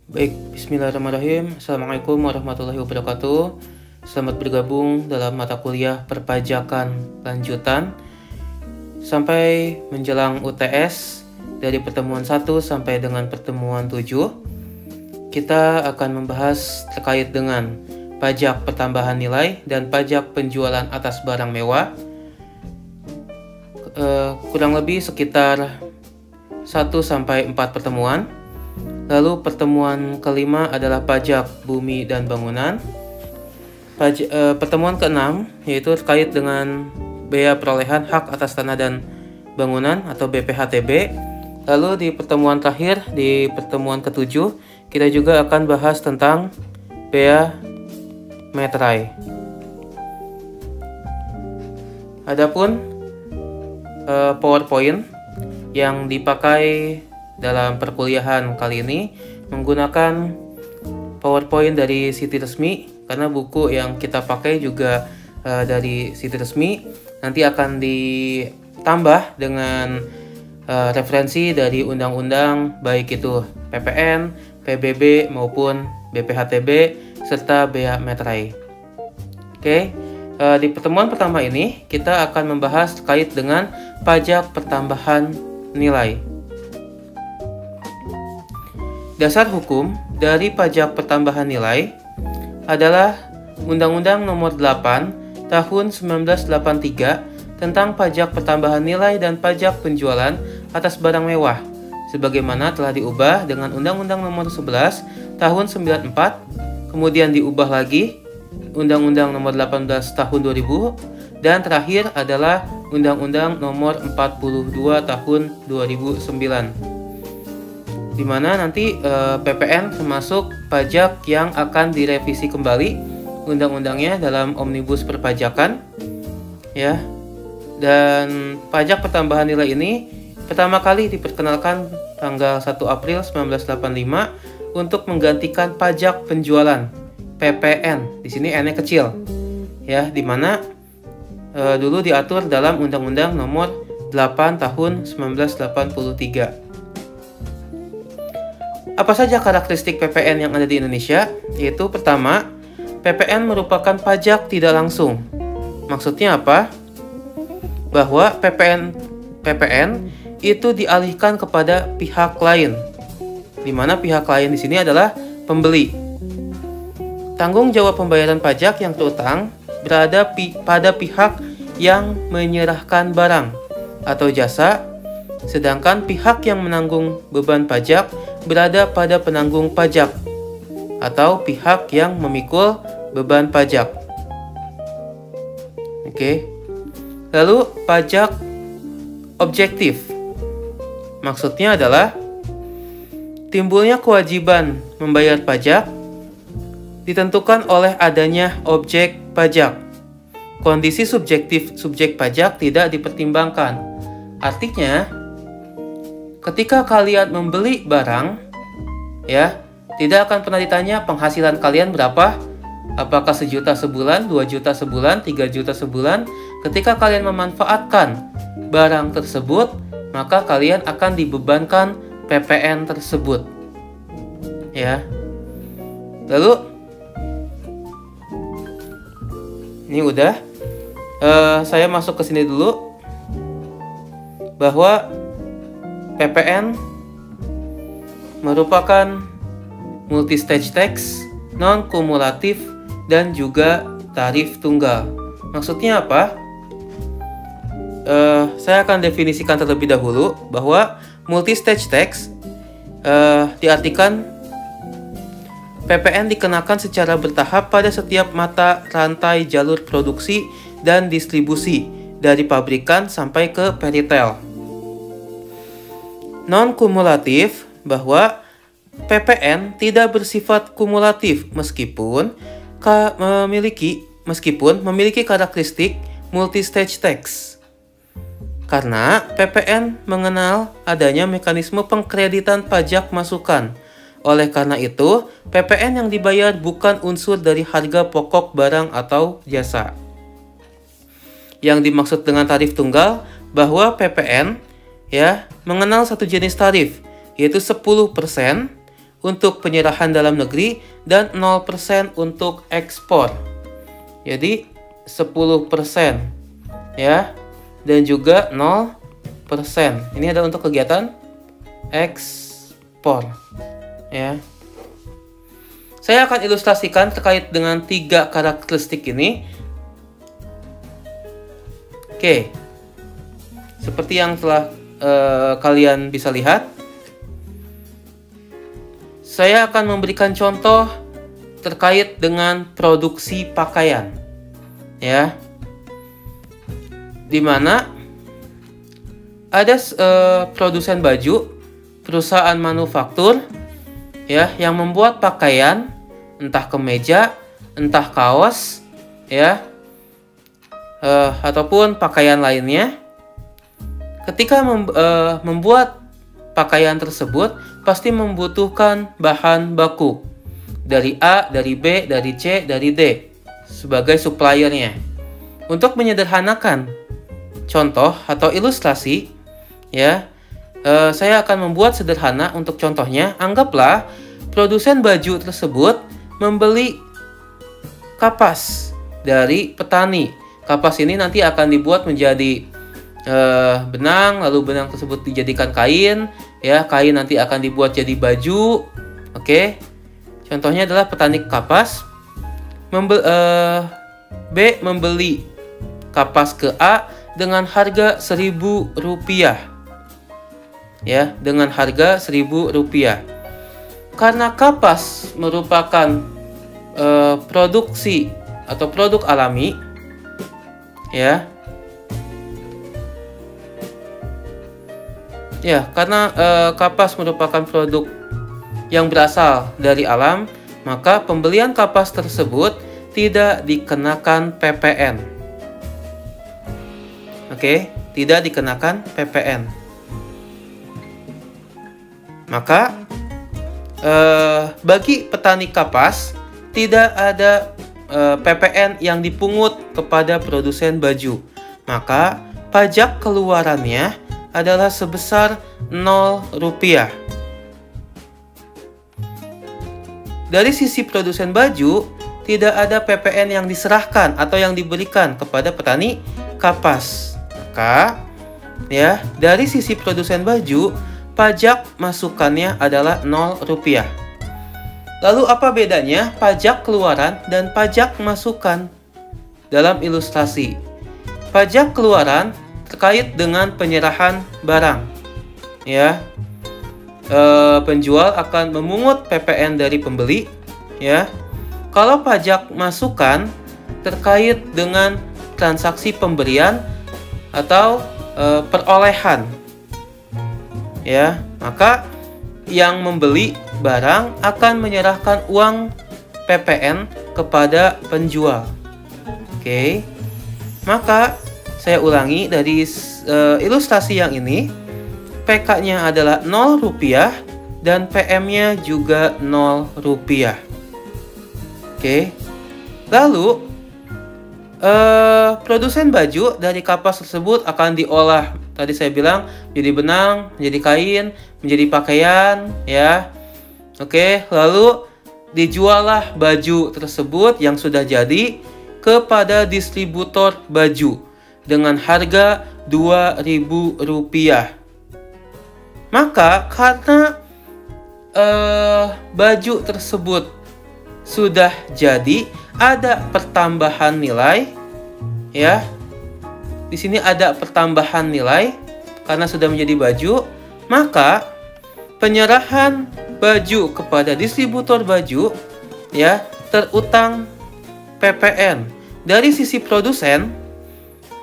Baik, bismillahirrahmanirrahim. Assalamualaikum warahmatullahi wabarakatuh. Selamat bergabung dalam mata kuliah perpajakan lanjutan sampai menjelang UTS dari pertemuan 1 sampai dengan pertemuan 7. Kita akan membahas terkait dengan pajak pertambahan nilai dan pajak penjualan atas barang mewah. Kurang lebih sekitar 1 sampai 4 pertemuan. Lalu pertemuan kelima adalah pajak bumi dan bangunan. Pertemuan keenam yaitu terkait dengan bea perolehan hak atas tanah dan bangunan atau BPHTB. Lalu di pertemuan terakhir, di pertemuan ketujuh, kita juga akan bahas tentang bea meterai. Adapun PowerPoint yang dipakai dalam perkuliahan kali ini menggunakan PowerPoint dari situs resmi, karena buku yang kita pakai juga dari situs resmi. Nanti akan ditambah dengan referensi dari undang-undang, baik itu PPN, PBB maupun BPHTB serta bea meterai. Oke, di pertemuan pertama ini kita akan membahas terkait dengan pajak pertambahan nilai. Dasar hukum dari pajak pertambahan nilai adalah Undang-Undang Nomor 8 Tahun 1983 tentang pajak pertambahan nilai dan pajak penjualan atas barang mewah, sebagaimana telah diubah dengan Undang-Undang Nomor 11 Tahun 94, kemudian diubah lagi Undang-Undang Nomor 18 Tahun 2000, dan terakhir adalah Undang-Undang Nomor 42 Tahun 2009. Di mana nanti PPN termasuk pajak yang akan direvisi kembali undang-undangnya dalam omnibus perpajakan, ya. Dan pajak pertambahan nilai ini pertama kali diperkenalkan tanggal 1 April 1985 untuk menggantikan pajak penjualan PPN. Di sini N-nya kecil, ya, di mana dulu diatur dalam Undang-Undang Nomor 8 Tahun 1983. Apa saja karakteristik PPN yang ada di Indonesia? Yaitu pertama, PPN merupakan pajak tidak langsung. Maksudnya apa? Bahwa PPN itu dialihkan kepada pihak lain, di mana pihak lain di sini adalah pembeli. Tanggung jawab pembayaran pajak yang terutang berada pada pihak yang menyerahkan barang atau jasa, sedangkan pihak yang menanggung beban pajak berada pada penanggung pajak atau pihak yang memikul beban pajak. Oke. Lalu pajak objektif. Maksudnya adalah timbulnya kewajiban membayar pajak ditentukan oleh adanya objek pajak. Kondisi subjektif subjek pajak tidak dipertimbangkan. Artinya, ketika kalian membeli barang, ya, tidak akan pernah ditanya penghasilan kalian berapa, apakah 1 juta sebulan, 2 juta sebulan, 3 juta sebulan. Ketika kalian memanfaatkan barang tersebut, maka kalian akan dibebankan PPN tersebut, ya. Lalu, ini udah, saya masuk ke sini dulu, bahwa PPN merupakan multi-stage tax, non-kumulatif, dan juga tarif tunggal. Maksudnya apa? Saya akan definisikan terlebih dahulu bahwa multi-stage tax diartikan PPN dikenakan secara bertahap pada setiap mata rantai jalur produksi dan distribusi dari pabrikan sampai ke peritel. Non-kumulatif bahwa PPN tidak bersifat kumulatif meskipun memiliki karakteristik multi-stage tax. Karena PPN mengenal adanya mekanisme pengkreditan pajak masukan. Oleh karena itu, PPN yang dibayar bukan unsur dari harga pokok barang atau jasa. Yang dimaksud dengan tarif tunggal bahwa PPN mengenal satu jenis tarif, yaitu 10% untuk penyerahan dalam negeri dan 0% untuk ekspor. Jadi 10% ya, dan juga 0%. Ini adalah untuk kegiatan ekspor ya. Saya akan ilustrasikan terkait dengan 3 karakteristik ini. Oke. Seperti yang telah kalian bisa lihat, saya akan memberikan contoh terkait dengan produksi pakaian ya, dimana ada produsen baju, perusahaan manufaktur ya, yang membuat pakaian, entah kemeja, entah kaos ya, ataupun pakaian lainnya. Ketika membuat pakaian tersebut pasti membutuhkan bahan baku dari A, dari B, dari C, dari D sebagai suppliernya. Untuk menyederhanakan contoh atau ilustrasi ya, saya akan membuat sederhana untuk contohnya. Anggaplah produsen baju tersebut membeli kapas dari petani. Kapas ini nanti akan dibuat menjadi benang, lalu benang tersebut dijadikan kain ya, kain nanti akan dibuat jadi baju. Oke. Contohnya adalah petani kapas B membeli kapas ke A dengan harga Rp1.000 ya, dengan harga Rp1.000. Karena kapas merupakan produksi atau produk alami ya. Ya, karena kapas merupakan produk yang berasal dari alam, maka pembelian kapas tersebut tidak dikenakan PPN. Oke, tidak dikenakan PPN. Maka bagi petani kapas tidak ada PPN yang dipungut kepada produsen baju. Maka pajak keluarannya adalah sebesar Rp0. Dari sisi produsen baju, tidak ada PPN yang diserahkan atau yang diberikan kepada petani kapas. Maka, ya, dari sisi produsen baju, pajak masukannya adalah Rp0. Lalu apa bedanya pajak keluaran dan pajak masukan dalam ilustrasi? Pajak keluaran terkait dengan penyerahan barang, ya. Penjual akan memungut PPN dari pembeli, ya. Kalau pajak masukan terkait dengan transaksi pemberian atau perolehan, ya, maka yang membeli barang akan menyerahkan uang PPN kepada penjual. Oke, maka saya ulangi dari ilustrasi yang ini, PK-nya adalah Rp0 dan PM-nya juga Rp0. Oke, lalu produsen baju dari kapas tersebut akan diolah. Tadi saya bilang menjadi benang, menjadi kain, menjadi pakaian, ya. Oke, lalu dijuallah baju tersebut yang sudah jadi kepada distributor baju dengan harga Rp2.000. Maka karena baju tersebut sudah jadi, ada pertambahan nilai, ya. Di sini ada pertambahan nilai karena sudah menjadi baju, maka penyerahan baju kepada distributor baju, ya, terutang PPN. Dari sisi produsen,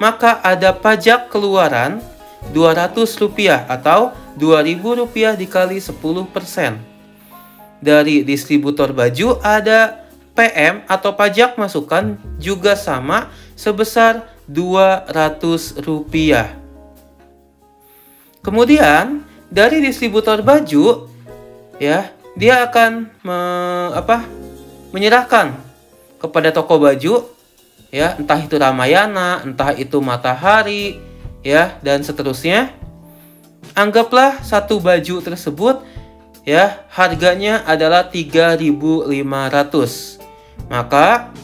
maka ada pajak keluaran Rp200 atau Rp2.000 dikali 10%. Dari distributor baju ada PM atau pajak masukan juga sama sebesar Rp200. Kemudian dari distributor baju, ya, dia akan menyerahkan kepada toko baju, ya, entah itu Ramayana, entah itu Matahari, ya, dan seterusnya. Anggaplah satu baju tersebut ya, harganya adalah 3.500. Maka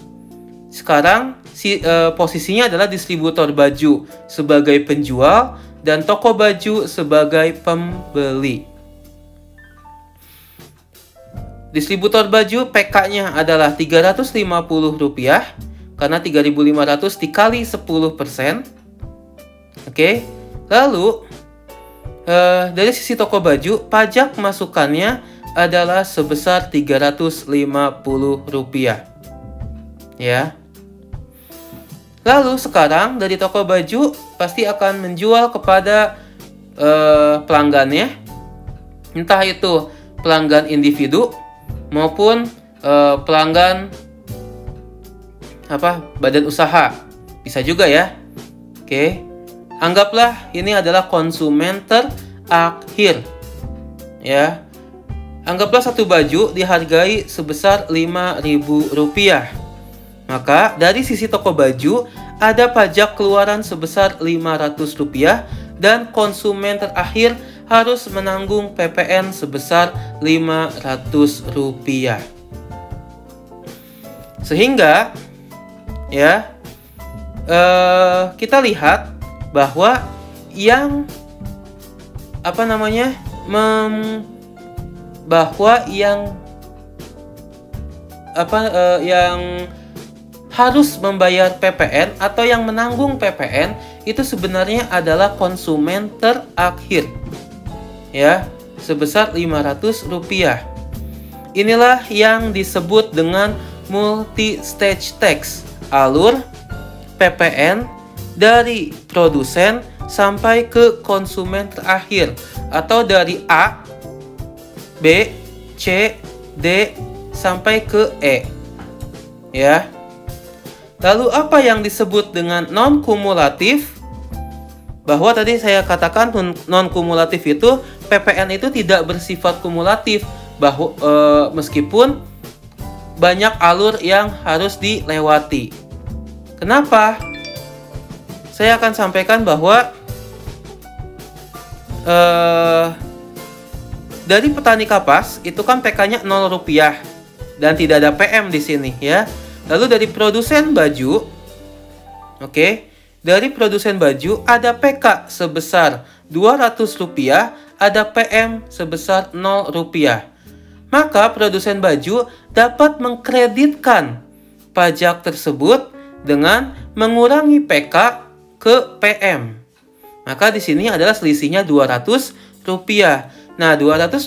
sekarang posisinya adalah distributor baju sebagai penjual dan toko baju sebagai pembeli. Distributor baju PK-nya adalah Rp350 karena 3.500 dikali 10%. Oke. Lalu dari sisi toko baju, pajak masukannya adalah sebesar Rp350. Ya. Lalu sekarang dari toko baju pasti akan menjual kepada pelanggannya, entah itu pelanggan individu maupun pelanggan badan usaha, bisa juga ya. Oke, anggaplah ini adalah konsumen terakhir, ya. Anggaplah satu baju dihargai sebesar Rp5.000. Maka dari sisi toko baju ada pajak keluaran sebesar Rp500 dan konsumen terakhir harus menanggung PPN sebesar Rp500. Sehingga ya kita lihat bahwa yang yang harus membayar PPN atau yang menanggung PPN itu sebenarnya adalah konsumen terakhir, ya, sebesar Rp500. Inilah yang disebut dengan multi-stage tax, alur PPN dari produsen sampai ke konsumen terakhir, atau dari A, B, C, D sampai ke E, ya. Lalu apa yang disebut dengan non-kumulatif? Bahwa tadi saya katakan non-kumulatif itu PPN itu tidak bersifat kumulatif, bahwa meskipun banyak alur yang harus dilewati. Kenapa? Saya akan sampaikan bahwa dari petani kapas itu kan PK-nya Rp0 dan tidak ada PM di sini, ya. Lalu dari produsen baju, dari produsen baju ada PK sebesar Rp200, ada PM sebesar Rp0. Maka produsen baju dapat mengkreditkan pajak tersebut dengan mengurangi PK ke PM. Maka di sini adalah selisihnya Rp200. Nah, Rp200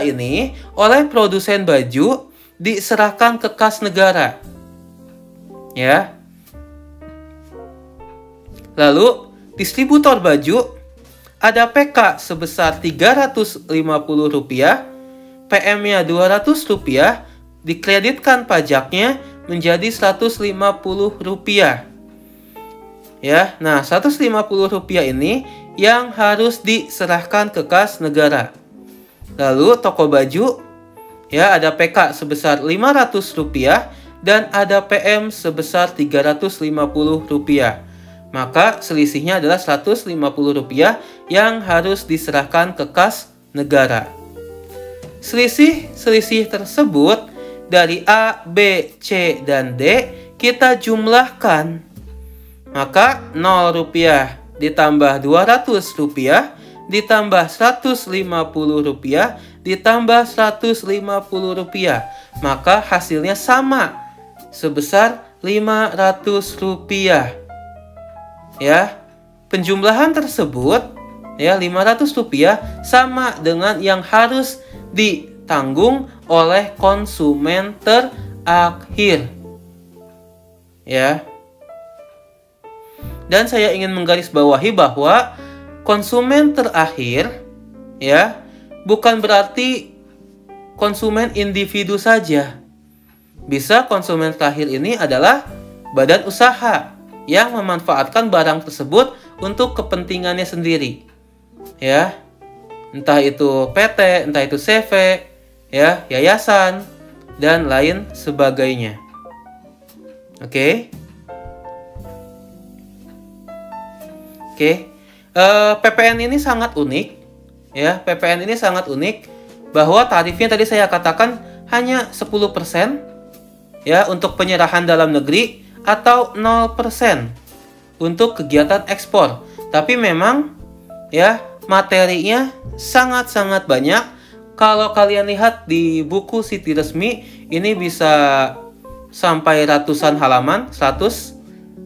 ini oleh produsen baju diserahkan ke kas negara. Ya. Lalu distributor baju ada PK sebesar Rp350, PM-nya Rp200, dikreditkan pajaknya menjadi Rp150. Ya, nah Rp150 ini yang harus diserahkan ke kas negara. Lalu toko baju, ya, ada PK sebesar Rp500 dan ada PM sebesar Rp350. Maka selisihnya adalah Rp150 yang harus diserahkan ke kas negara. Selisih tersebut dari A, B, C, dan D kita jumlahkan. Maka Rp0 ditambah Rp200 ditambah Rp150 ditambah Rp150. Maka hasilnya sama, sebesar Rp500. Ya, penjumlahan tersebut, ya, Rp500 sama dengan yang harus ditanggung oleh konsumen terakhir. Ya. Dan saya ingin menggarisbawahi bahwa konsumen terakhir, ya, bukan berarti konsumen individu saja. Bisa konsumen terakhir ini adalah badan usaha yang memanfaatkan barang tersebut untuk kepentingannya sendiri. Ya. Entah itu PT, entah itu CV, ya, yayasan, dan lain sebagainya. Oke. PPN ini sangat unik, ya. PPN ini sangat unik bahwa tarifnya tadi saya katakan hanya 10% ya untuk penyerahan dalam negeri atau 0% untuk kegiatan ekspor. Tapi memang ya materinya sangat-sangat banyak. Kalau kalian lihat di buku Citi Resmi ini bisa sampai ratusan halaman, 100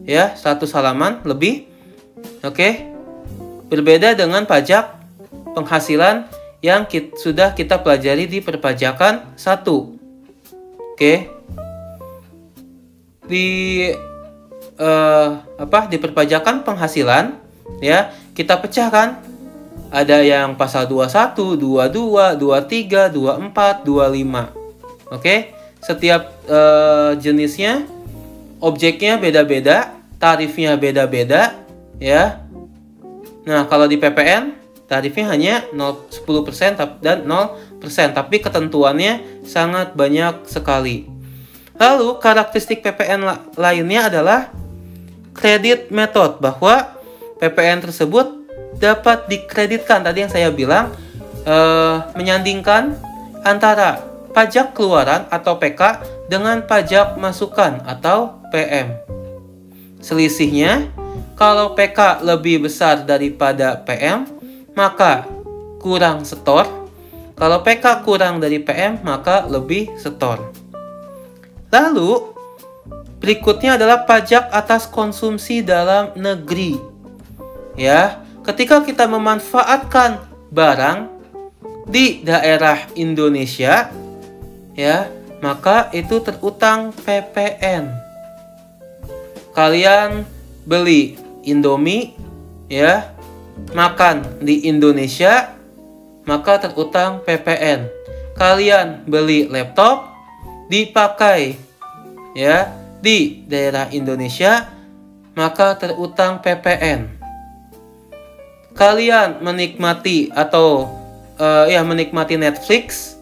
ya, 100 halaman lebih. Oke. Berbeda dengan pajak penghasilan yang sudah kita pelajari di perpajakan 1. Oke. Di di perpajakan penghasilan ya, kita pecahkan. Ada yang pasal 21, 22, 23, 24, 25. Oke. Setiap jenisnya, objeknya beda-beda, tarifnya beda-beda ya. Nah, kalau di PPN tarifnya hanya 10% dan 0%, tapi ketentuannya sangat banyak sekali. Lalu karakteristik PPN lainnya adalah credit method, bahwa PPN tersebut dapat dikreditkan. Tadi yang saya bilang menyandingkan antara pajak keluaran atau PK dengan pajak masukan atau PM. Selisihnya, kalau PK lebih besar daripada PM, maka kurang setor. Kalau PK kurang dari PM, maka lebih setor. Lalu, berikutnya adalah pajak atas konsumsi dalam negeri. Ya, ketika kita memanfaatkan barang di daerah Indonesia, ya, maka itu terutang PPN. Kalian beli Indomie ya, makan di Indonesia, maka terutang PPN. Kalian beli laptop, dipakai ya di daerah Indonesia, maka terutang PPN. Kalian menikmati atau menikmati Netflix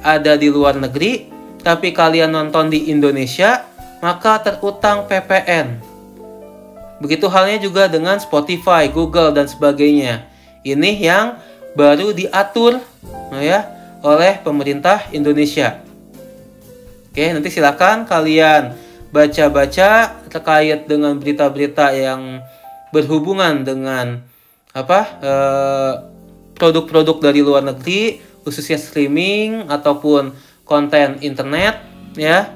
ada di luar negeri, tapi kalian nonton di Indonesia, maka terutang PPN. Begitu halnya juga dengan Spotify, Google, dan sebagainya. Ini yang baru diatur ya oleh pemerintah Indonesia. Oke, nanti silakan kalian baca-baca terkait dengan berita-berita yang berhubungan dengan produk-produk dari luar negeri, khususnya streaming ataupun konten internet ya,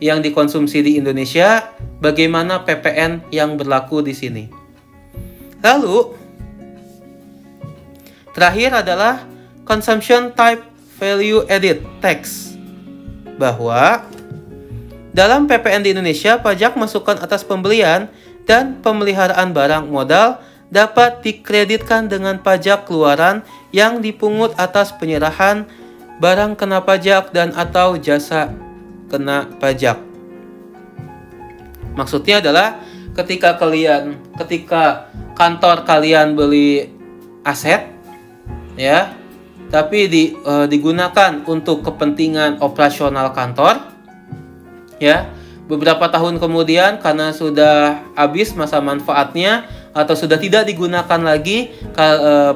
yang dikonsumsi di Indonesia, bagaimana PPN yang berlaku di sini. Lalu, terakhir adalah Consumption Type Value Added Tax, bahwa dalam PPN di Indonesia, pajak masukan atas pembelian dan pemeliharaan barang modal dapat dikreditkan dengan pajak keluaran yang dipungut atas penyerahan barang kena pajak dan atau jasa kena pajak. Maksudnya adalah ketika kantor kalian beli aset ya, tapi digunakan untuk kepentingan operasional kantor ya, beberapa tahun kemudian karena sudah habis masa manfaatnya atau sudah tidak digunakan lagi,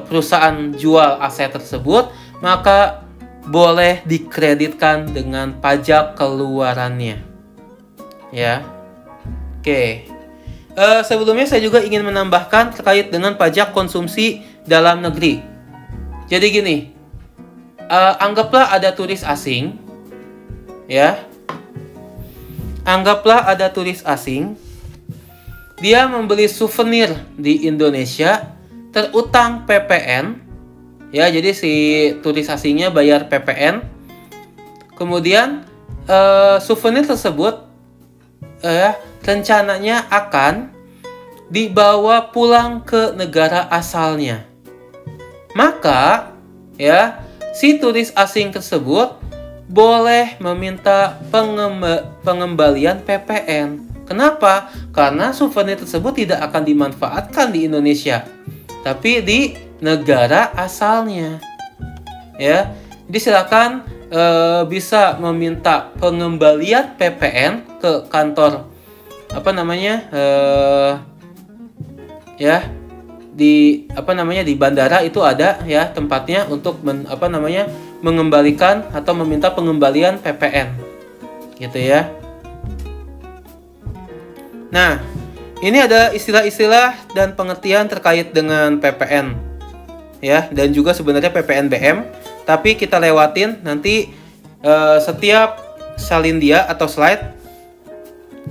perusahaan jual aset tersebut, maka boleh dikreditkan dengan pajak keluarannya ya. Oke. Sebelumnya saya juga ingin menambahkan terkait dengan pajak konsumsi dalam negeri. Jadi gini, anggaplah ada turis asing ya. Anggaplah ada turis asing, dia membeli souvenir di Indonesia, terutang PPN ya, jadi si turis asingnya bayar PPN. Kemudian souvenir tersebut rencananya akan dibawa pulang ke negara asalnya. Maka ya, si turis asing tersebut boleh meminta pengembalian PPN. Kenapa? Karena souvenir tersebut tidak akan dimanfaatkan di Indonesia, tapi di negara asalnya ya. Jadi silakan bisa meminta pengembalian PPN ke kantor di di bandara itu ada ya tempatnya untuk mengembalikan atau meminta pengembalian PPN gitu ya. Nah, ini ada istilah-istilah dan pengertian terkait dengan PPN ya, dan juga sebenarnya PPNBM, tapi kita lewatin nanti setiap salindia atau slide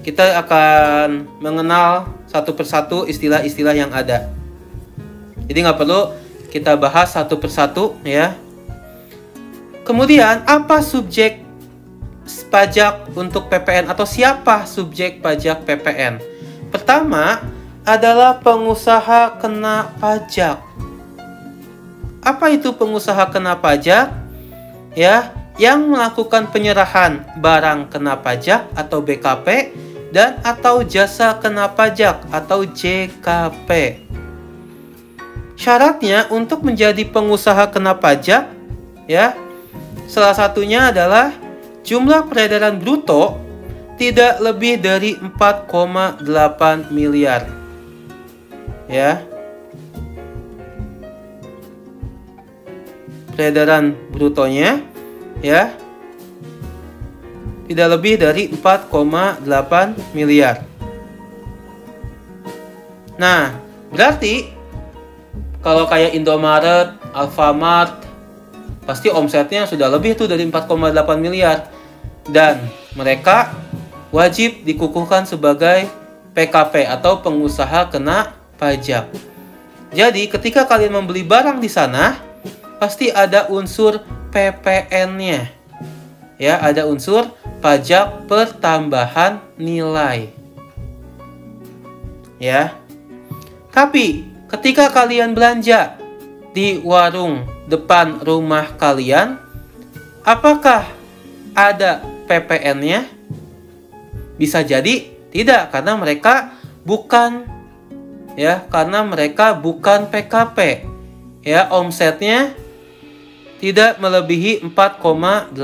kita akan mengenal satu persatu istilah-istilah yang ada. Jadi nggak perlu kita bahas satu persatu ya. Kemudian apa subjek pajak untuk PPN atau siapa subjek pajak PPN? Pertama adalah pengusaha kena pajak. Apa itu pengusaha kena pajak? Ya, yang melakukan penyerahan barang kena pajak atau BKP dan atau jasa kena pajak atau JKP. Syaratnya untuk menjadi pengusaha kena pajak ya, salah satunya adalah jumlah peredaran bruto tidak lebih dari 4,8 miliar. Ya. Peredaran brutonya ya tidak lebih dari 4,8 miliar. Nah, berarti kalau kayak Indomaret, Alfamart, pasti omsetnya sudah lebih tuh dari 4,8 miliar. Dan mereka wajib dikukuhkan sebagai PKP atau pengusaha kena pajak. Jadi ketika kalian membeli barang di sana, pasti ada unsur PPN-nya. Ya, ada unsur pajak pertambahan nilai. Ya. Tapi ketika kalian belanja di warung depan rumah kalian, apakah ada PPN-nya? Bisa jadi tidak, karena mereka bukan PKP. Ya, omsetnya tidak melebihi 4,8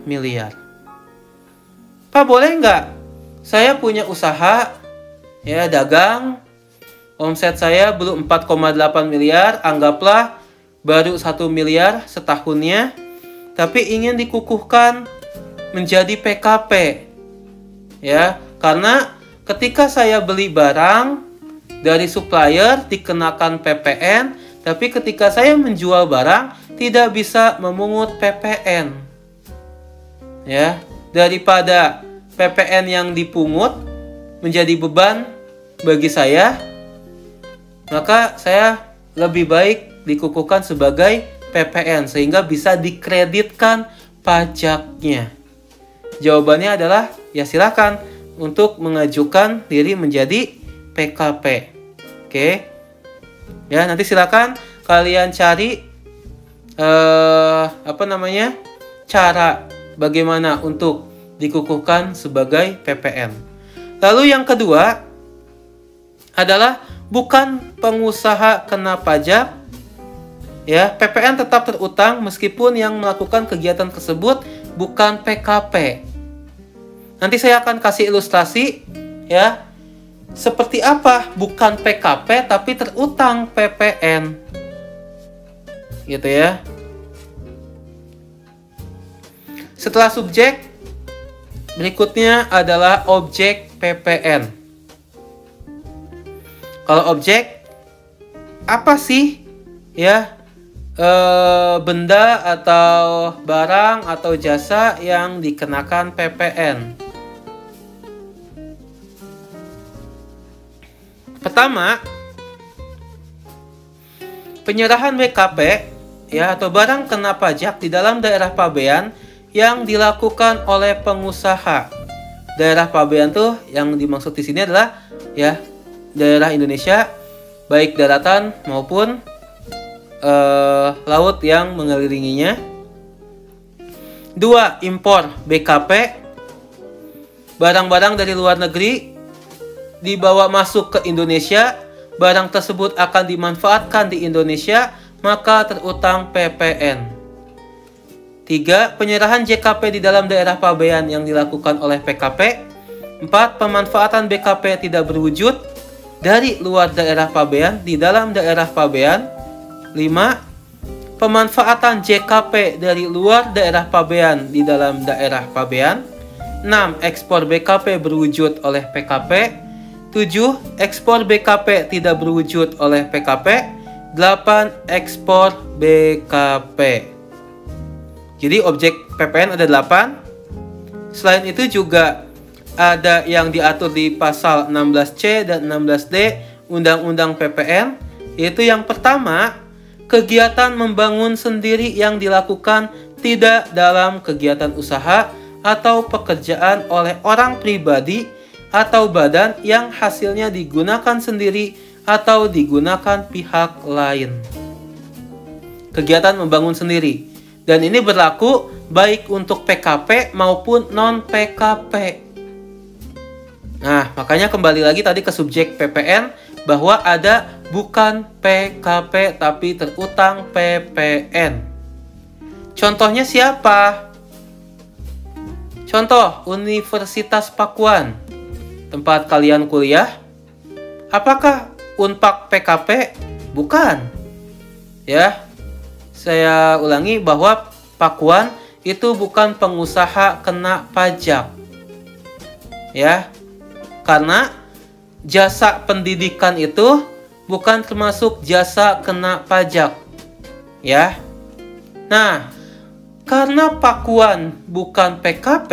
miliar. Pak, boleh nggak saya punya usaha ya dagang, omset saya belum 4,8 miliar, anggaplah baru 1 miliar setahunnya, tapi ingin dikukuhkan menjadi PKP. Ya, karena ketika saya beli barang dari supplier dikenakan PPN, tapi ketika saya menjual barang tidak bisa memungut PPN. Ya, daripada PPN yang dipungut menjadi beban bagi saya, maka saya lebih baik dikukuhkan sebagai PPN sehingga bisa dikreditkan pajaknya. Jawabannya adalah ya silakan untuk mengajukan diri menjadi PKP. Oke. Ya, nanti silakan kalian cari cara bagaimana untuk dikukuhkan sebagai PPN. Lalu yang kedua adalah bukan pengusaha kena pajak. Ya, PPN tetap terutang meskipun yang melakukan kegiatan tersebut bukan PKP. Nanti saya akan kasih ilustrasi ya. Seperti apa bukan PKP tapi terutang PPN. Gitu ya. Setelah subjek, berikutnya adalah objek PPN. Kalau objek, apa sih ya benda atau barang atau jasa yang dikenakan PPN? Pertama, penyerahan BKP ya atau barang kena pajak di dalam daerah pabean yang dilakukan oleh pengusaha. Daerah pabean tuh yang dimaksud di sini adalah ya daerah Indonesia baik daratan maupun laut yang mengelilinginya. 2. Impor BKP. Barang-barang dari luar negeri dibawa masuk ke Indonesia, barang tersebut akan dimanfaatkan di Indonesia, maka terutang PPN. 3. Penyerahan JKP di dalam daerah pabean yang dilakukan oleh PKP. 4. Pemanfaatan BKP tidak berwujud. dari luar daerah pabean di dalam daerah pabean. 5. Pemanfaatan JKP dari luar daerah pabean di dalam daerah pabean. 6. Ekspor BKP berwujud oleh PKP. 7. Ekspor BKP tidak berwujud oleh PKP. 8. Ekspor BKP. Jadi objek PPN ada 8. Selain itu juga ada yang diatur di pasal 16C dan 16D Undang-Undang PPN, yaitu yang pertama, kegiatan membangun sendiri yang dilakukan tidak dalam kegiatan usaha atau pekerjaan oleh orang pribadi atau badan yang hasilnya digunakan sendiri atau digunakan pihak lain. Kegiatan membangun sendiri. Dan ini berlaku baik untuk PKP maupun non-PKP. Nah, makanya kembali lagi tadi ke subjek PPN bahwa ada bukan PKP tapi terutang PPN. Contohnya siapa? Contoh, Universitas Pakuan, tempat kalian kuliah. Apakah Unpak PKP? Bukan. Ya, saya ulangi bahwa Pakuan itu bukan pengusaha kena pajak. Ya, karena jasa pendidikan itu bukan termasuk jasa kena pajak. Ya. Nah, karena Pakuan bukan PKP,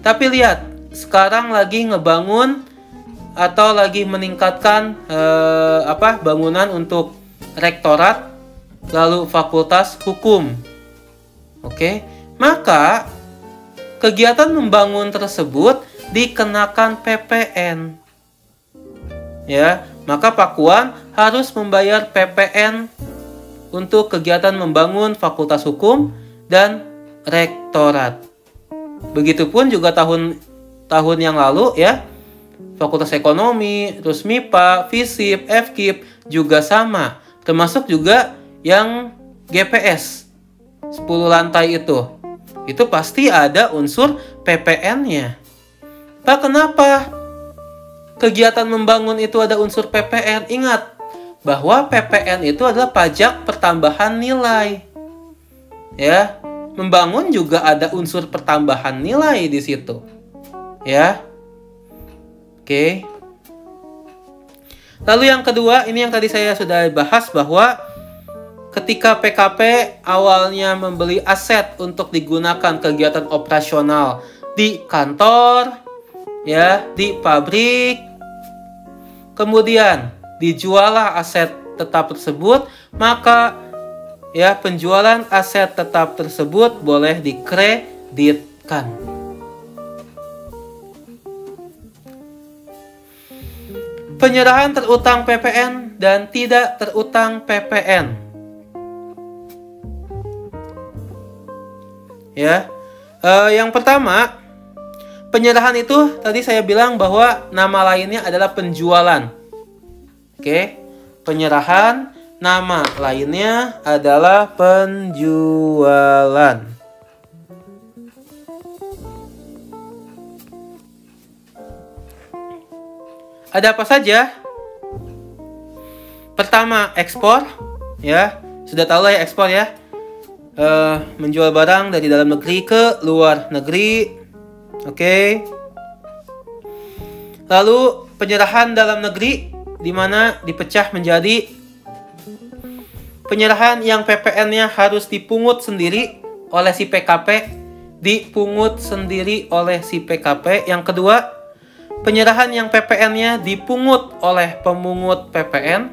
tapi lihat, sekarang lagi ngebangun atau lagi meningkatkan bangunan untuk rektorat lalu fakultas hukum. Oke. Maka kegiatan membangun tersebut dikenakan PPN. Ya, maka Pakuan harus membayar PPN untuk kegiatan membangun fakultas hukum dan rektorat. Begitupun juga tahun yang lalu ya, fakultas ekonomi, terus MIPA, FISIP, FKIP juga sama, termasuk juga yang GPS 10 lantai itu pasti ada unsur PPN-nya. Pak, kenapa kegiatan membangun itu ada unsur PPN? Ingat bahwa PPN itu adalah pajak pertambahan nilai. Ya, membangun juga ada unsur pertambahan nilai di situ. Ya. Oke. Lalu yang kedua, ini yang tadi saya sudah bahas bahwa ketika PKP awalnya membeli aset untuk digunakan kegiatan operasional di kantor, ya, di pabrik, kemudian dijualah aset tetap tersebut, maka ya penjualan aset tetap tersebut boleh dikreditkan. Penyerahan terutang PPN dan tidak terutang PPN. Ya, yang pertama, penyerahan itu tadi saya bilang bahwa nama lainnya adalah penjualan. Oke, penyerahan nama lainnya adalah penjualan. Ada apa saja? Pertama, ekspor, ya, sudah tahu lah ya ekspor ya. Menjual barang dari dalam negeri ke luar negeri. Oke. Lalu penyerahan dalam negeri, di mana dipecah menjadi penyerahan yang PPN-nya harus dipungut sendiri oleh si PKP, dipungut sendiri oleh si PKP. Yang kedua, penyerahan yang PPN-nya dipungut oleh pemungut PPN.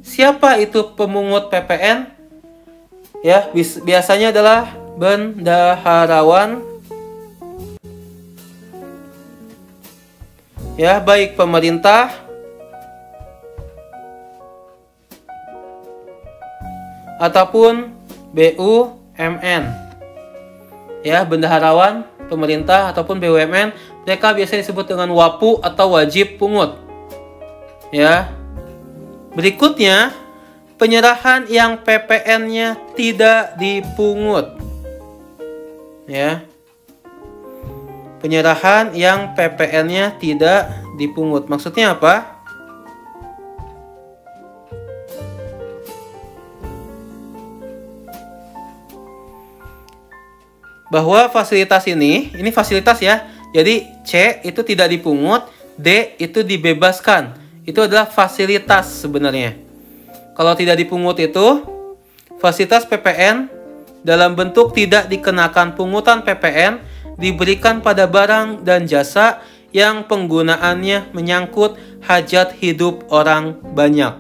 Siapa itu pemungut PPN? Ya, biasanya adalah bendaharawan. Ya, baik pemerintah ataupun BUMN. Ya, bendaharawan, pemerintah ataupun BUMN, mereka biasanya disebut dengan WAPU atau wajib pungut. Ya. Berikutnya, penyerahan yang PPN-nya tidak dipungut. Ya. Penyerahan yang PPN-nya tidak dipungut. Maksudnya apa? bahwa fasilitas ini fasilitas ya. Jadi C itu tidak dipungut, D itu dibebaskan. Itu adalah fasilitas sebenarnya. Kalau tidak dipungut itu fasilitas PPN dalam bentuk tidak dikenakan pungutan PPN diberikan pada barang dan jasa yang penggunaannya menyangkut hajat hidup orang banyak.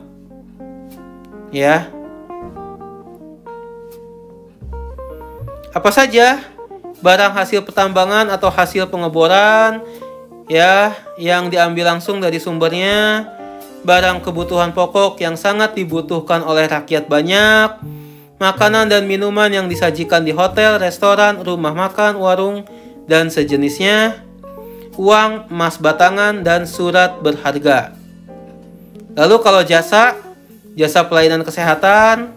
Ya. Apa saja barang hasil pertambangan atau hasil pengeboran ya yang diambil langsung dari sumbernya, barang kebutuhan pokok yang sangat dibutuhkan oleh rakyat banyak, makanan dan minuman yang disajikan di hotel, restoran, rumah makan, warung, dan sejenisnya, uang, emas batangan, dan surat berharga. Lalu kalau jasa pelayanan kesehatan,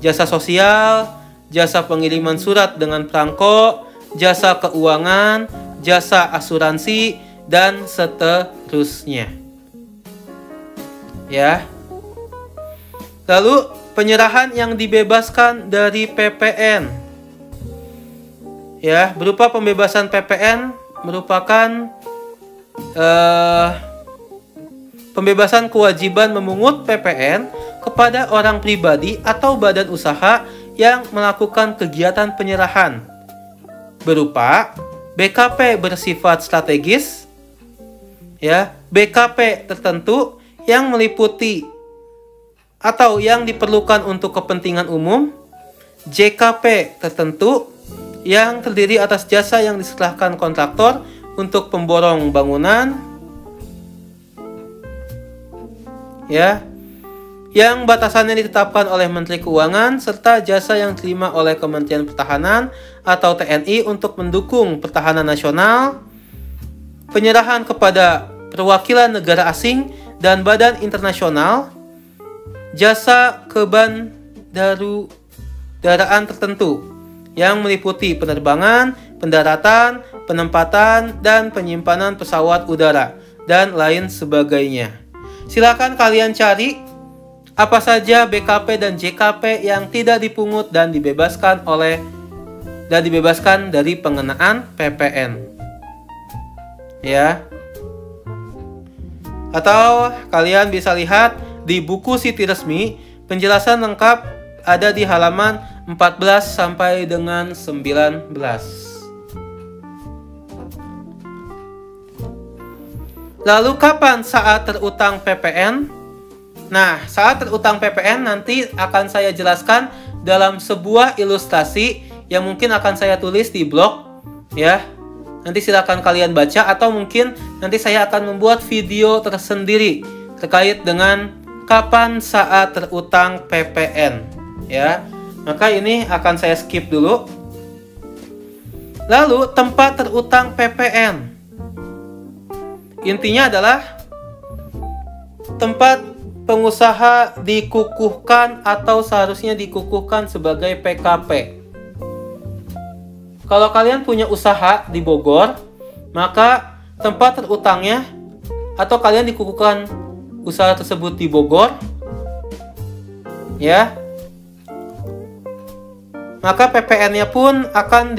jasa sosial, jasa pengiriman surat dengan perangko, jasa keuangan, jasa asuransi, dan seterusnya. Ya. Lalu penyerahan yang dibebaskan dari PPN. Ya, berupa pembebasan PPN merupakan pembebasan kewajiban memungut PPN kepada orang pribadi atau badan usaha yang melakukan kegiatan penyerahan berupa BKP bersifat strategis, ya, BKP tertentu yang meliputi atau yang diperlukan untuk kepentingan umum, JKP tertentu yang terdiri atas jasa yang diserahkan kontraktor untuk pemborong bangunan, ya, yang batasannya ditetapkan oleh Menteri Keuangan, serta jasa yang diterima oleh Kementerian Pertahanan atau TNI untuk mendukung pertahanan nasional, penyerahan kepada perwakilan negara asing dan badan internasional, jasa kebandarudaraan tertentu yang meliputi penerbangan, pendaratan, penempatan, dan penyimpanan pesawat udara, dan lain sebagainya. Silakan kalian cari apa saja BKP dan JKP yang tidak dipungut dan dibebaskan dari pengenaan PPN. Ya. Atau kalian bisa lihat di buku Siti Resmi, penjelasan lengkap ada di halaman 14 sampai dengan 19. Lalu kapan saat terutang PPN? Nah, saat terutang PPN nanti akan saya jelaskan dalam sebuah ilustrasi yang mungkin akan saya tulis di blog, ya. Nanti silakan kalian baca, atau mungkin nanti saya akan membuat video tersendiri terkait dengan kapan saat terutang PPN, ya. Maka ini akan saya skip dulu. Lalu tempat terutang PPN. Intinya adalah tempat pengusaha dikukuhkan atau seharusnya dikukuhkan sebagai PKP. Kalau kalian punya usaha di Bogor, maka tempat terutangnya atau kalian dikukuhkan usaha tersebut di Bogor, ya, maka PPN-nya pun akan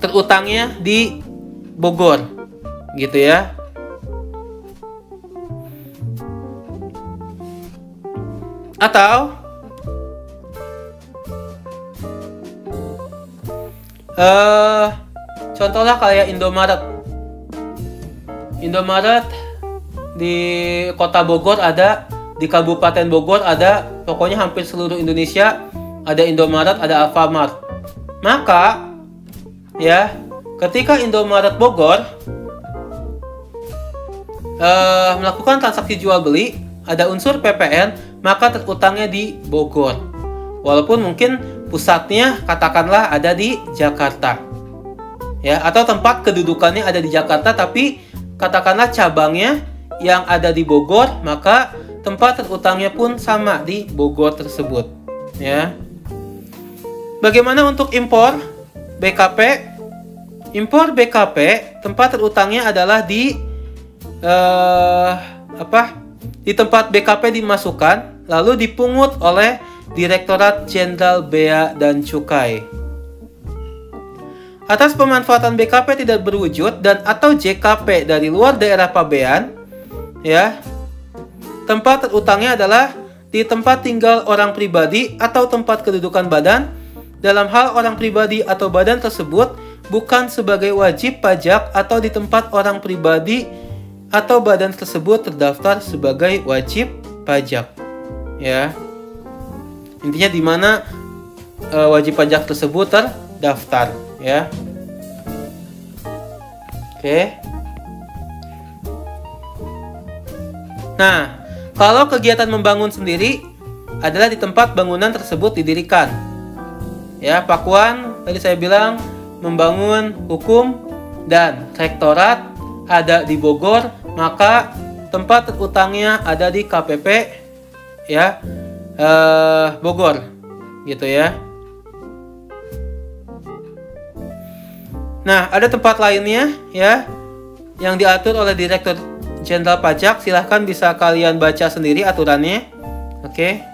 terutangnya di Bogor. Gitu ya. Atau contohlah kayak Indomaret. Indomaret di kota Bogor ada, di Kabupaten Bogor ada, pokoknya hampir seluruh Indonesia ada Indomaret, ada Alfamart. Maka ya, ketika Indomaret Bogor melakukan transaksi jual beli, ada unsur PPN, maka terutangnya di Bogor. Walaupun mungkin pusatnya katakanlah ada di Jakarta, ya, atau tempat kedudukannya ada di Jakarta, tapi katakanlah cabangnya yang ada di Bogor, maka tempat terutangnya pun sama di Bogor tersebut, ya. Bagaimana untuk impor BKP? Impor BKP, tempat terutangnya adalah di tempat BKP dimasukkan lalu dipungut oleh Direktorat Jenderal Bea dan Cukai. Atas pemanfaatan BKP tidak berwujud dan atau JKP dari luar daerah pabean, ya, tempat terutangnya adalah di tempat tinggal orang pribadi atau tempat kedudukan badan. Dalam hal orang pribadi atau badan tersebut bukan sebagai wajib pajak atau di tempat orang pribadi atau badan tersebut terdaftar sebagai wajib pajak, ya. Intinya di mana wajib pajak tersebut terdaftar, ya. Oke. Nah, kalau kegiatan membangun sendiri adalah di tempat bangunan tersebut didirikan. Ya, Pakuan tadi saya bilang membangun hukum dan rektorat ada di Bogor, maka tempat terutangnya ada di KPP, ya, Bogor, gitu ya. Nah, ada tempat lainnya, ya, yang diatur oleh Direktur Jenderal Pajak. Silahkan bisa kalian baca sendiri aturannya. Oke.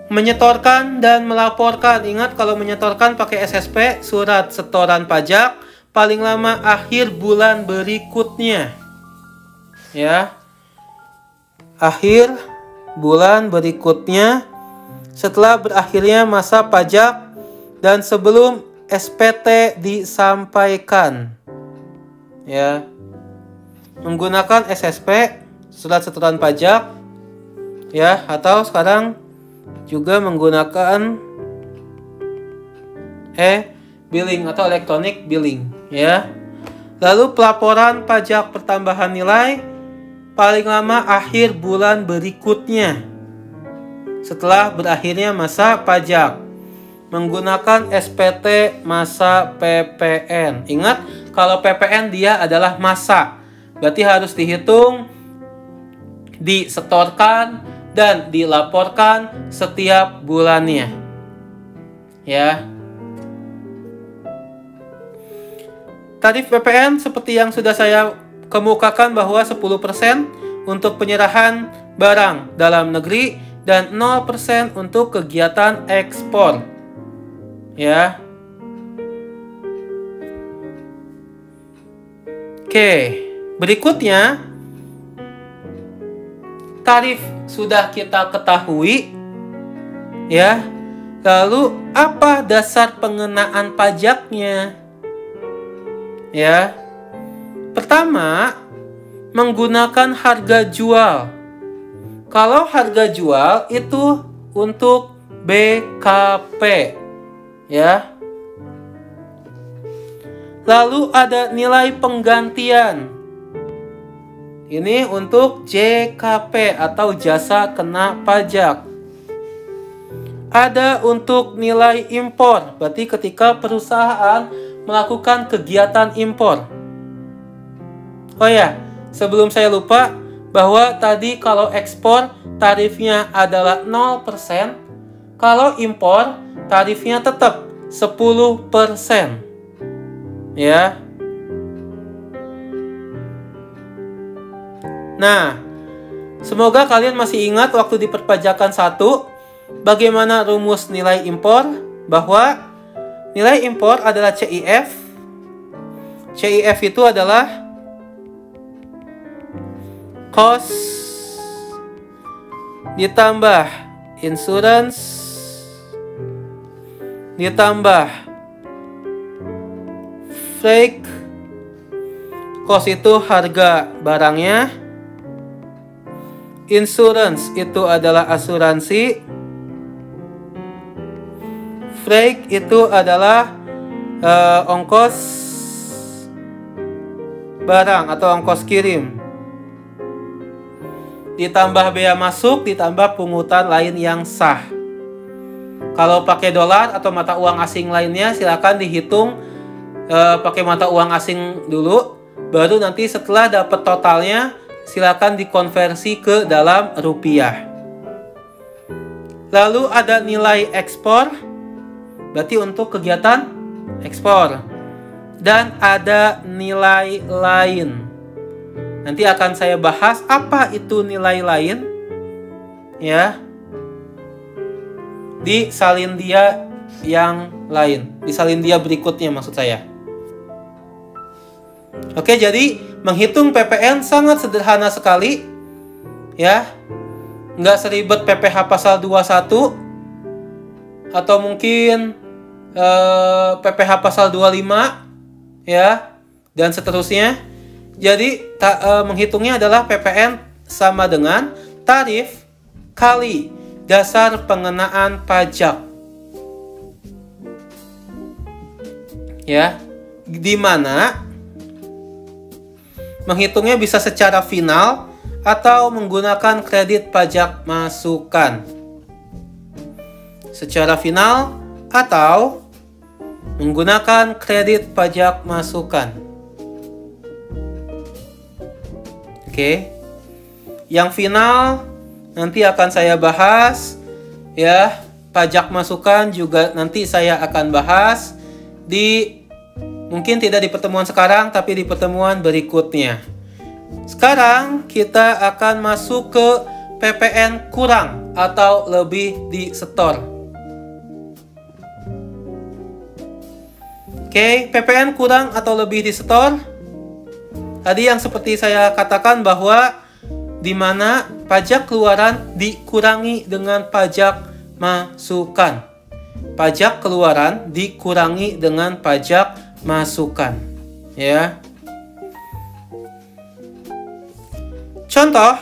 Menyetorkan dan melaporkan. Ingat, kalau menyetorkan pakai SSP, surat setoran pajak, paling lama akhir bulan berikutnya, ya, akhir bulan berikutnya setelah berakhirnya masa pajak dan sebelum SPT disampaikan, ya. Menggunakan SSP, surat setoran pajak, ya, atau sekarang juga menggunakan billing atau electronic billing, ya. Lalu pelaporan pajak pertambahan nilai paling lama akhir bulan berikutnya setelah berakhirnya masa pajak, menggunakan SPT masa PPN. Ingat, kalau PPN dia adalah masa, berarti harus dihitung, disetorkan dan dilaporkan setiap bulannya, ya. Tarif PPN seperti yang sudah saya kemukakan bahwa 10% untuk penyerahan barang dalam negeri dan 0% untuk kegiatan ekspor, ya. Oke, berikutnya tarif sudah kita ketahui, ya. Lalu apa dasar pengenaan pajaknya? Ya. Pertama, menggunakan harga jual. Kalau harga jual itu untuk BKP, ya. Lalu ada nilai penggantian. Ini untuk JKP atau jasa kena pajak. Ada untuk nilai impor, berarti ketika perusahaan melakukan kegiatan impor. Oh ya, sebelum saya lupa, bahwa tadi kalau ekspor tarifnya adalah 0%, kalau impor tarifnya tetap 10%. Ya. Nah, semoga kalian masih ingat waktu di perpajakan 1 bagaimana rumus nilai impor, bahwa nilai impor adalah CIF. CIF itu adalah cost ditambah insurance ditambah freight. Cost itu harga barangnya, insurance itu adalah asuransi, freight itu adalah ongkos barang atau ongkos kirim, ditambah bea masuk, ditambah pungutan lain yang sah. Kalau pakai dolar atau mata uang asing lainnya, silakan dihitung pakai mata uang asing dulu, baru nanti setelah dapat totalnya silakan dikonversi ke dalam rupiah. Lalu ada nilai ekspor, berarti untuk kegiatan ekspor, dan ada nilai lain. Nanti akan saya bahas apa itu nilai lain. ya, di salin dia yang lain, di salin dia berikutnya maksud saya. Oke, jadi menghitung PPN sangat sederhana sekali, ya, nggak seribet PPh pasal 21 atau mungkin PPh pasal 25, ya, dan seterusnya. Jadi menghitungnya adalah PPN sama dengan tarif kali dasar pengenaan pajak, ya, di mana menghitungnya bisa secara final atau menggunakan kredit pajak masukan. Secara final atau menggunakan kredit pajak masukan. Oke. Yang final nanti akan saya bahas, ya. Pajak masukan juga nanti saya akan bahas mungkin tidak di pertemuan sekarang, tapi di pertemuan berikutnya. Sekarang kita akan masuk ke PPN kurang atau lebih disetor. Oke, PPN kurang atau lebih disetor. Tadi yang seperti saya katakan bahwa di mana pajak keluaran dikurangi dengan pajak masukan. Pajak keluaran dikurangi dengan pajak masukan, ya. Contoh.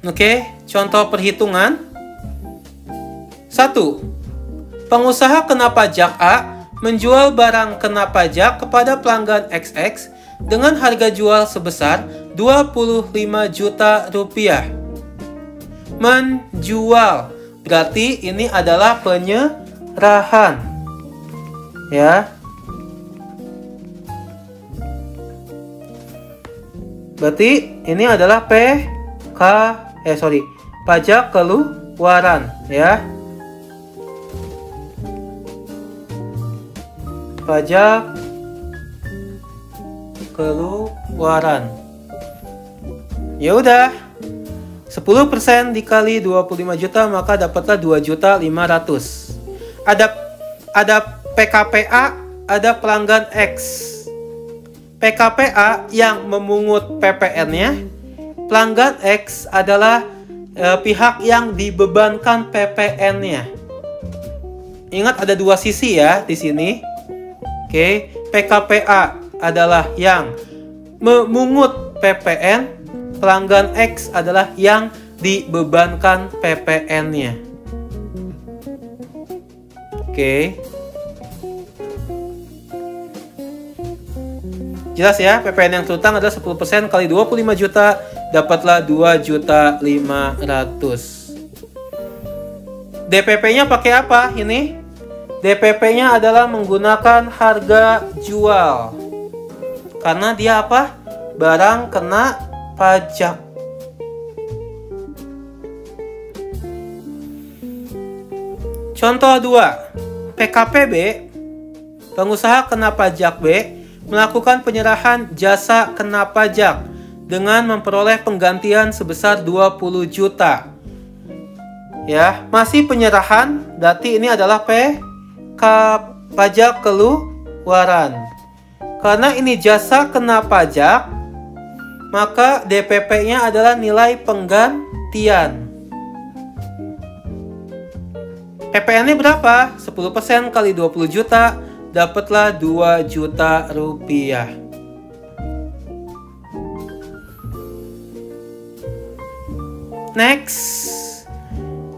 Oke, contoh perhitungan. 1. Pengusaha kena pajak A menjual barang kena pajak kepada pelanggan XX dengan harga jual sebesar 25 juta rupiah. Menjual, berarti ini adalah penyerahan, ya. Berarti ini adalah pajak keluaran, ya. Pajak keluaran. Ya udah. 10% dikali 25 juta maka dapatlah 2.500.000. Ada PKPA, ada pelanggan X. PKPA yang memungut PPN-nya, pelanggan X adalah pihak yang dibebankan PPN-nya. Ingat ada dua sisi ya di sini. Oke, PKPA adalah yang memungut PPN, pelanggan X adalah yang dibebankan PPN-nya. Oke. Jelas ya, PPN yang terutang adalah 10% kali 25 juta, dapatlah 2.500.000. DPP-nya pakai apa ini? DPP-nya adalah menggunakan harga jual. Karena dia apa? Barang kena pajak. Contoh 2. PKPB, pengusaha kena pajak B, melakukan penyerahan jasa kena pajak dengan memperoleh penggantian sebesar 20 juta. Ya, masih penyerahan, berarti ini adalah pajak keluaran. Karena ini jasa kena pajak, maka DPP-nya adalah nilai penggantian. PPN-nya berapa? 10% kali 20 juta, dapatlah 2 juta rupiah. Next.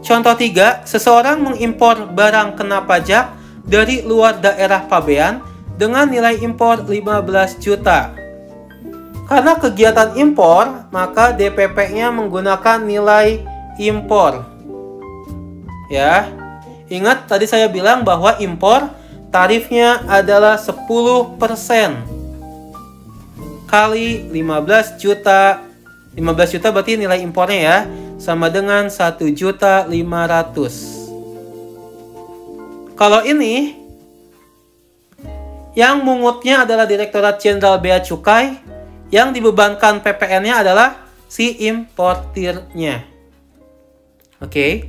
Contoh 3, seseorang mengimpor barang kena pajak dari luar daerah pabean dengan nilai impor 15 juta. Karena kegiatan impor, maka DPP-nya menggunakan nilai impor. Ya. Ingat tadi saya bilang bahwa impor tarifnya adalah 10% kali 15 juta. 15 juta berarti nilai impornya ya, sama dengan 1.500.000. Kalau ini yang mungutnya adalah Direktorat Jenderal Bea Cukai, yang dibebankan PPN-nya adalah si importirnya. Oke.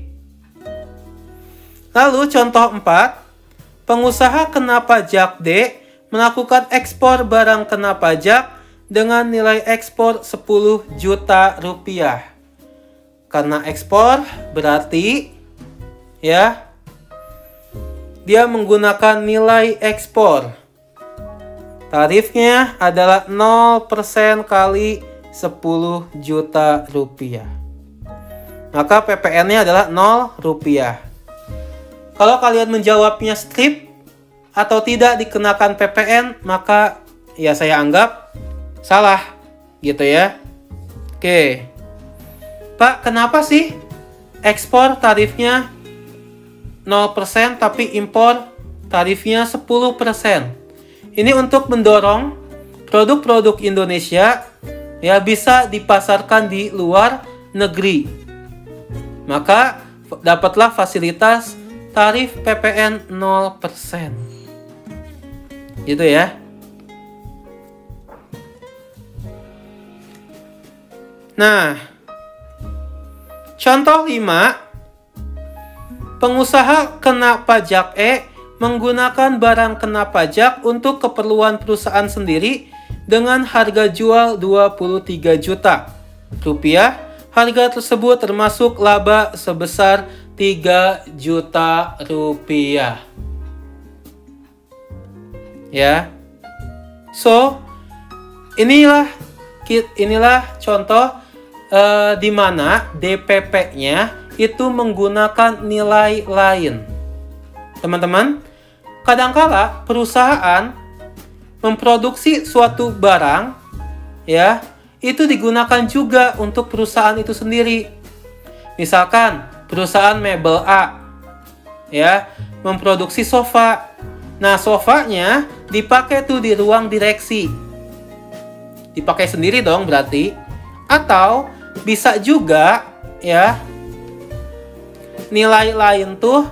Lalu contoh 4, pengusaha kena pajak D melakukan ekspor barang kena pajak dengan nilai ekspor 10 juta rupiah. Karena ekspor berarti ya dia menggunakan nilai ekspor. Tarifnya adalah 0% kali 10 juta rupiah. Maka PPN-nya adalah 0 rupiah. Kalau kalian menjawabnya strip atau tidak dikenakan PPN, maka ya saya anggap salah gitu ya. Oke. Pak, kenapa sih ekspor tarifnya 0% tapi impor tarifnya 10%? Ini untuk mendorong produk-produk Indonesia ya bisa dipasarkan di luar negeri. Maka dapatlah fasilitas tarif PPN 0%. Gitu ya. Nah, contoh 5, pengusaha kena pajak E menggunakan barang kena pajak untuk keperluan perusahaan sendiri dengan harga jual 23 juta rupiah. Harga tersebut termasuk laba sebesar 3 juta rupiah. Ya. So, inilah contoh di mana DPP-nya itu menggunakan nilai lain. Teman-teman, kadangkala perusahaan memproduksi suatu barang ya, itu digunakan juga untuk perusahaan itu sendiri. Misalkan perusahaan mebel A ya memproduksi sofa. Nah, sofanya dipakai tuh di ruang direksi. Dipakai sendiri dong berarti. Atau bisa juga ya nilai lain tuh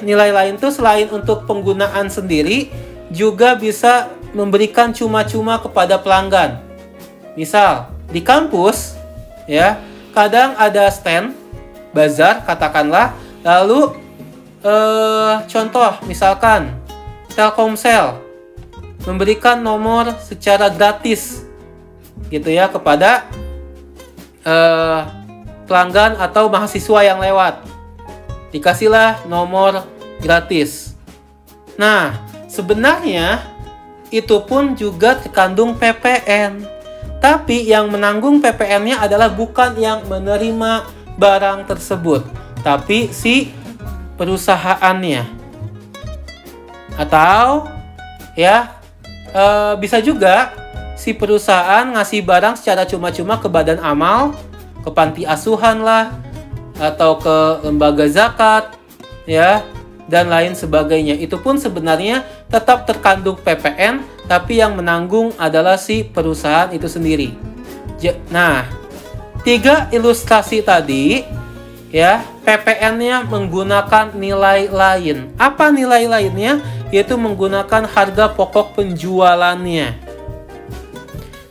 nilai lain tuh selain untuk penggunaan sendiri juga bisa memberikan cuma-cuma kepada pelanggan. Misal di kampus ya, kadang ada stand bazar katakanlah, lalu contoh misalkan Telkomsel memberikan nomor secara gratis gitu ya kepada pelanggan atau mahasiswa yang lewat. Dikasihlah nomor gratis. Nah, sebenarnya itu pun juga terkandung PPN. Tapi yang menanggung PPN-nya adalah bukan yang menerima barang tersebut, tapi si perusahaannya. Atau ya bisa juga si perusahaan ngasih barang secara cuma-cuma ke badan amal, ke panti asuhan lah, atau ke lembaga zakat ya, dan lain sebagainya. Itu pun sebenarnya tetap terkandung PPN, tapi yang menanggung adalah si perusahaan itu sendiri. Nah, 3 ilustrasi tadi ya, PPN-nya menggunakan nilai lain. Apa nilai lainnya? Yaitu menggunakan harga pokok penjualannya.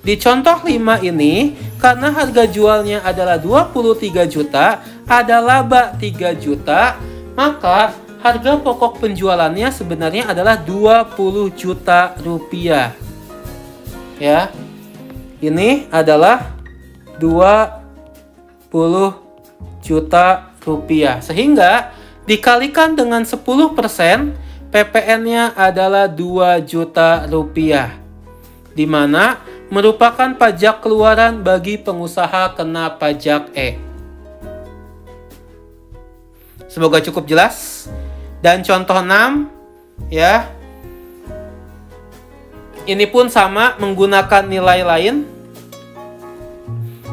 Di contoh 5 ini, karena harga jualnya adalah 23 juta, ada laba 3 juta, maka harga pokok penjualannya sebenarnya adalah 20 juta rupiah. Ya. Ini adalah 20 juta rupiah. Sehingga dikalikan dengan 10%, PPN-nya adalah 2 juta rupiah. Di mana merupakan pajak keluaran bagi pengusaha kena pajak E. Semoga cukup jelas. Dan contoh 6 ya. Ini pun sama menggunakan nilai lain,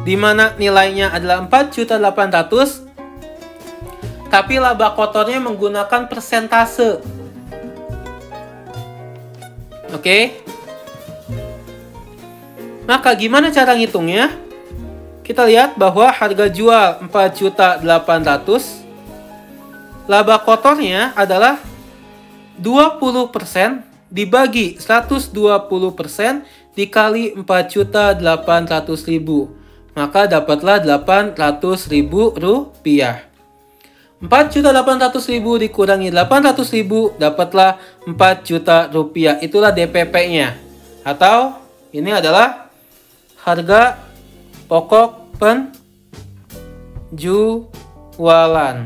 di mana nilainya adalah 4.800.000, tapi laba kotornya menggunakan persentase. Oke. Maka gimana cara ngitungnya? Kita lihat bahwa harga jual 4.800.000, laba kotornya adalah 20% dibagi 120% dikali 4.800.000. Maka dapatlah 800.000 rupiah. 4.800.000 dikurangi 800.000 dapatlah 4 juta rupiah. Itulah DPP-nya. Atau ini adalah harga pokok penjualan.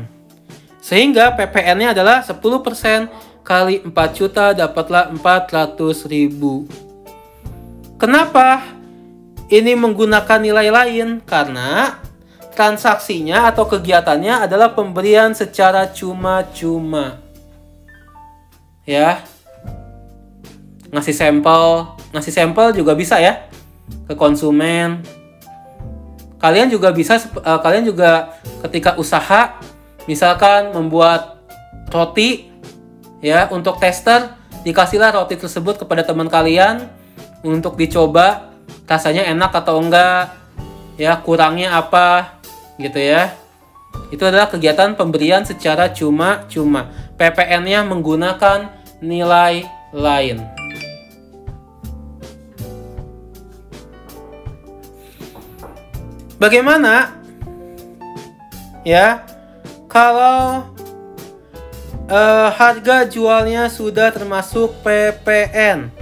Sehingga PPN-nya adalah 10% kali 4 juta dapatlah 400.000. Kenapa ini menggunakan nilai lain? Karena transaksinya atau kegiatannya adalah pemberian secara cuma-cuma. Ya. Ngasih sampel juga bisa ya ke konsumen. Kalian juga ketika usaha misalkan membuat roti ya untuk tester, dikasihlah roti tersebut kepada teman kalian untuk dicoba rasanya enak atau enggak, ya kurangnya apa gitu ya. Itu adalah kegiatan pemberian secara cuma-cuma. PPN-nya menggunakan nilai lain. Bagaimana ya kalau harga jualnya sudah termasuk PPN?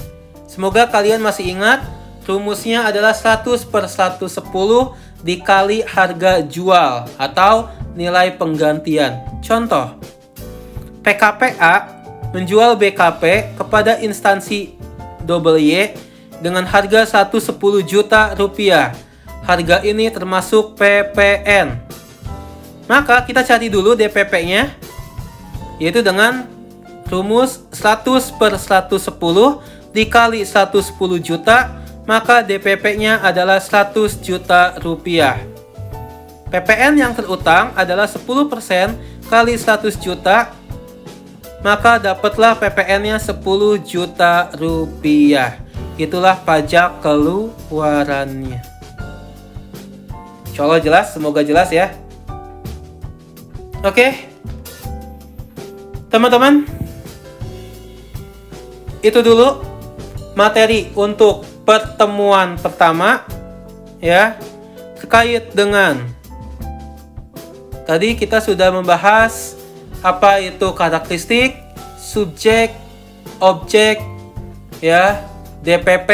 Semoga kalian masih ingat, rumusnya adalah 100/110 dikali harga jual atau nilai penggantian. Contoh, PKPA menjual BKP kepada instansi Y dengan harga 110 juta rupiah. Harga ini termasuk PPN. Maka kita cari dulu DPP-nya, yaitu dengan rumus 100/110 dikali 110 juta, maka DPP-nya adalah 100 juta rupiah. PPN yang terutang adalah 10% kali 100 juta, maka dapatlah PPN-nya 10 juta rupiah. Itulah pajak keluarannya. Insya Allah jelas, semoga jelas ya. Oke, teman-teman, itu dulu materi untuk pertemuan pertama ya, terkait dengan tadi kita sudah membahas apa itu karakteristik, subjek, objek ya, DPP.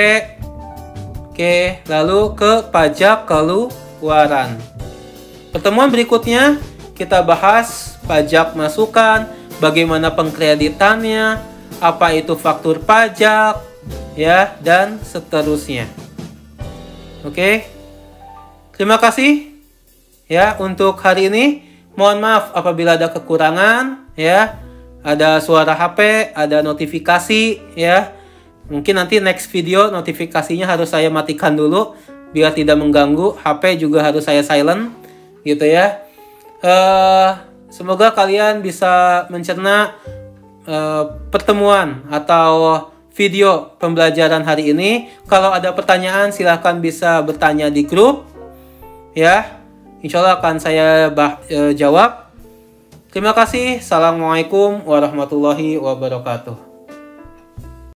Oke, lalu ke pajak keluaran. Pertemuan berikutnya kita bahas pajak masukan, bagaimana pengkreditannya, apa itu faktur pajak ya, dan seterusnya. Oke. Terima kasih ya untuk hari ini. Mohon maaf apabila ada kekurangan ya. Ada suara HP, ada notifikasi ya. Mungkin nanti next video notifikasinya harus saya matikan dulu biar tidak mengganggu. HP juga harus saya silent gitu ya. Semoga kalian bisa mencerna pertemuan atau video pembelajaran hari ini. Kalau ada pertanyaan silahkan bisa bertanya di grup ya. Insya Allah akan saya jawab. Terima kasih. Assalamualaikum warahmatullahi wabarakatuh.